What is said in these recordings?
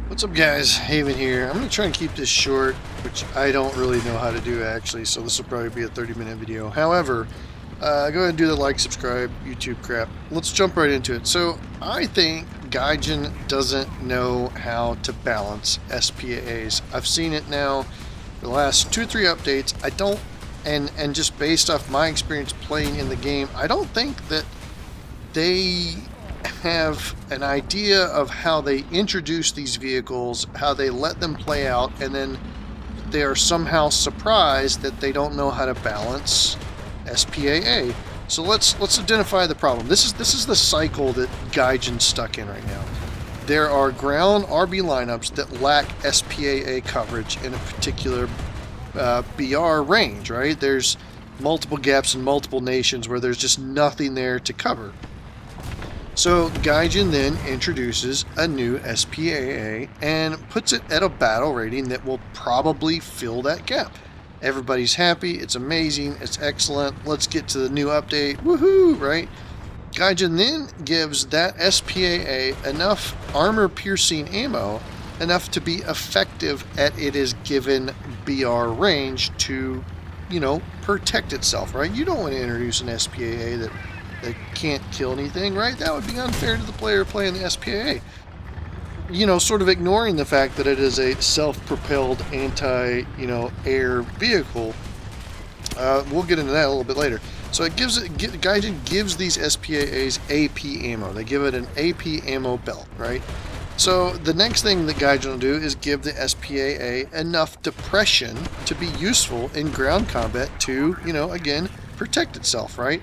What's up, guys? Haven here. I'm going to try and keep this short, which I don't really know how to do actually, so this will probably be a 30-minute video. However, go ahead and do the like, subscribe, YouTube crap. Let's jump right into it. So I think Gaijin doesn't know how to balance SPAAs. I've seen it now the last 2 or 3 updates. I don't, and just based off my experience playing in the game, I don't think that they have an idea of how they introduce these vehicles, how they let them play out, and then they are somehow surprised that they don't know how to balance SPAA. So let's identify the problem. This is the cycle that Gaijin's stuck in right now. There are ground RB lineups that lack SPAA coverage in a particular BR range, right? There's multiple gaps in multiple nations where there's just nothing there to cover. So Gaijin then introduces a new SPAA and puts it at a battle rating that will probably fill that gap. Everybody's happy, it's amazing, it's excellent, let's get to the new update, woohoo, right? Gaijin then gives that SPAA enough armor-piercing ammo, enough to be effective at its given BR range to, protect itself, right? You don't want to introduce an SPAA that can't kill anything, right? That would be unfair to the player playing the SPAA. Sort of ignoring the fact that it is a self-propelled anti-air vehicle. We'll get into that a little bit later. So Gaijin gives these SPAAs AP ammo. They give it an AP ammo belt, right? So the next thing that Gaijin will do is give the SPAA enough depression to be useful in ground combat to, again, protect itself, right?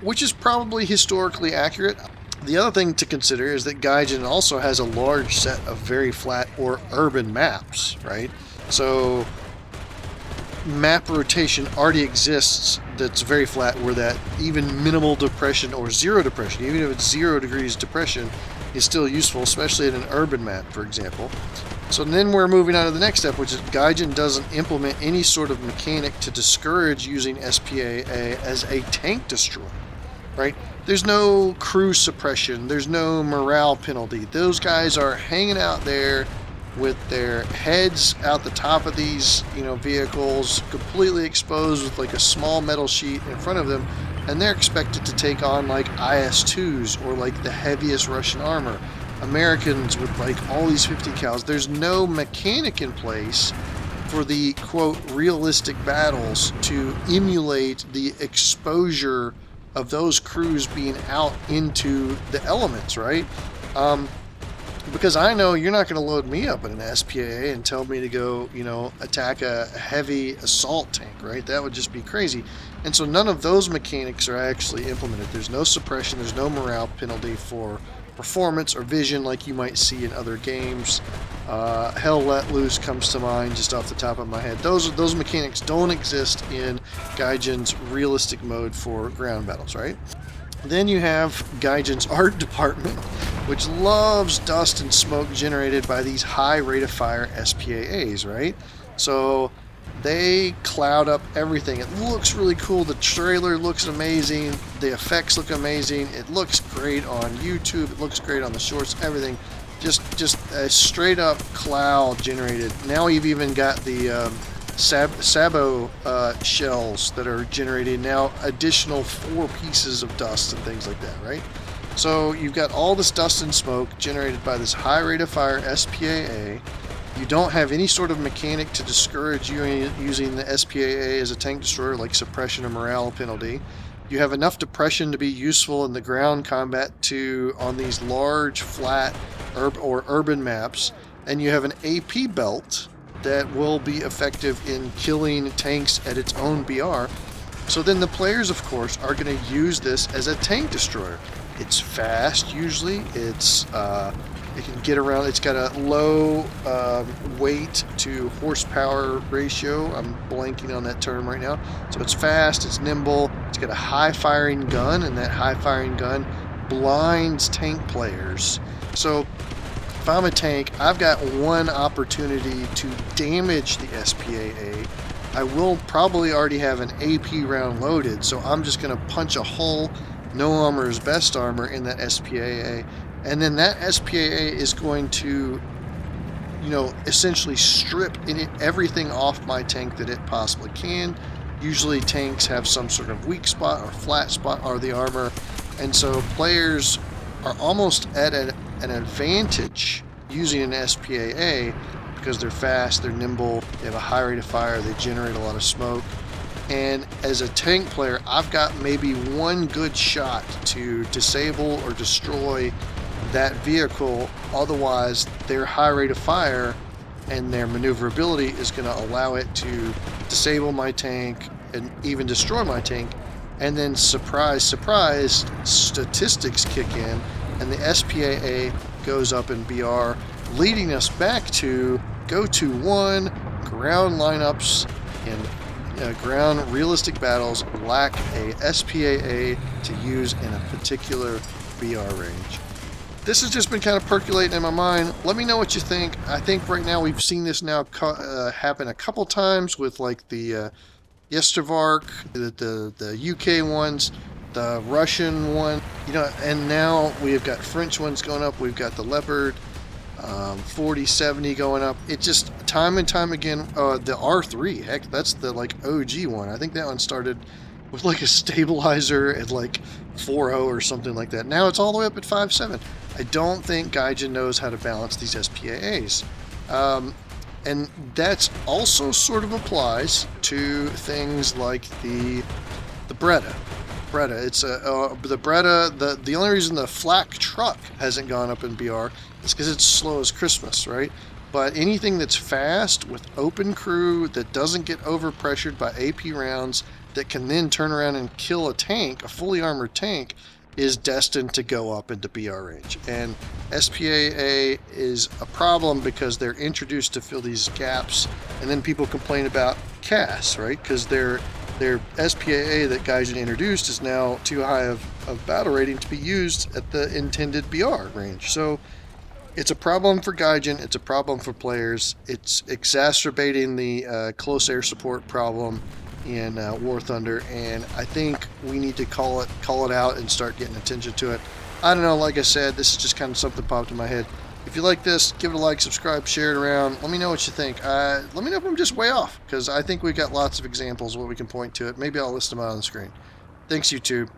Which is probably historically accurate. The other thing to consider is that Gaijin also has a large set of very flat or urban maps, right? So map rotation already exists that's very flat, where that even minimal depression or zero depression, even if it's 0 degrees depression, is still useful, especially in an urban map, for example. So then we're moving on to the next step, which is Gaijin doesn't implement any sort of mechanic to discourage using SPAA as a tank destroyer, right? There's no crew suppression, there's no morale penalty. Those guys are hanging out there with their heads out the top of these, vehicles, completely exposed with like a small metal sheet in front of them, and they're expected to take on like IS-2s or like the heaviest Russian armor. Americans with like all these 50 cals. There's no mechanic in place for the quote realistic battles to emulate the exposure of those crews being out into the elements, right? Because I know you're not going to load me up in an SPAA and tell me to go, attack a heavy assault tank, right? That would just be crazy. And so none of those mechanics are actually implemented. There's no suppression, there's no morale penalty for performance or vision like you might see in other games. Hell Let Loose comes to mind just off the top of my head. Those mechanics don't exist in Gaijin's realistic mode for ground battles, right? Then you have Gaijin's art department, which loves dust and smoke generated by these high rate of fire SPAAs, right? So they cloud up everything. It looks really cool. The trailer looks amazing. The effects look amazing. It looks great on YouTube. It looks great on the shorts. Everything, just a straight up cloud generated. Now you've even got the Sabo shells that are generating now additional 4 pieces of dust and things like that, right? So you've got all this dust and smoke generated by this high rate of fire SPAA. You don't have any sort of mechanic to discourage you using the SPAA as a tank destroyer, like suppression or morale penalty. You have enough depression to be useful in the ground combat on these large, flat, or urban maps. And you have an AP belt that will be effective in killing tanks at its own BR. So then the players, of course, are going to use this as a tank destroyer. It's fast, usually. It can get around. It's got a low weight to horsepower ratio. I'm blanking on that term right now. So it's fast, it's nimble, it's got a high firing gun, and that high firing gun blinds tank players. So if I'm a tank, I've got one opportunity to damage the SPAA. I will probably already have an AP round loaded, so I'm just going to punch a hole, no armor is best armor, in that SPAA. And then that SPAA is going to you know, essentially strip everything off my tank that it possibly can. Usually tanks have some sort of weak spot or flat spot or the armor, and so players are almost at an advantage using an SPAA because they're fast, they're nimble, they have a high rate of fire, they generate a lot of smoke. And as a tank player, I've got maybe one good shot to disable or destroy that vehicle. Otherwise, their high rate of fire and their maneuverability is going to allow it to disable my tank and even destroy my tank. And then, surprise, surprise, statistics kick in and the SPAA goes up in BR, leading us back to go to 1 ground lineups and ground realistic battles lack a SPAA to use in a particular BR range. This has just been kind of percolating in my mind. Let me know what you think. I think right now we've seen this now happen a couple times with like the Yestervark, the UK ones, the Russian one, you know, and now we've got French ones going up. We've got the Leopard 4070 going up. It just time and time again. The R3, heck, that's the like OG one. I think that one started with like a stabilizer at like 4.0 or something like that. Now it's all the way up at 5.7. I don't think Gaijin knows how to balance these SPAAs. And that also sort of applies to things like the Breda. It's the Breda. The only reason the flak truck hasn't gone up in BR is because it's slow as Christmas, right? But anything that's fast with open crew that doesn't get overpressured by AP rounds that can then turn around and kill a tank, a fully armored tank, is destined to go up into BR range. And SPAA is a problem because they're introduced to fill these gaps, and then people complain about CAS, right? Because their SPAA that Gaijin introduced is now too high of battle rating to be used at the intended BR range. So it's a problem for Gaijin, it's a problem for players, it's exacerbating the close air support problem in War Thunder, and I think we need to call it out and start getting attention to it. I don't know, like I said, this is just kind of something popped in my head. If you like this, give it a like, subscribe, share it around. Let me know what you think. Let me know if I'm just way off, because I think we've got lots of examples where we can point to it. Maybe I'll list them out on the screen. Thanks, YouTube.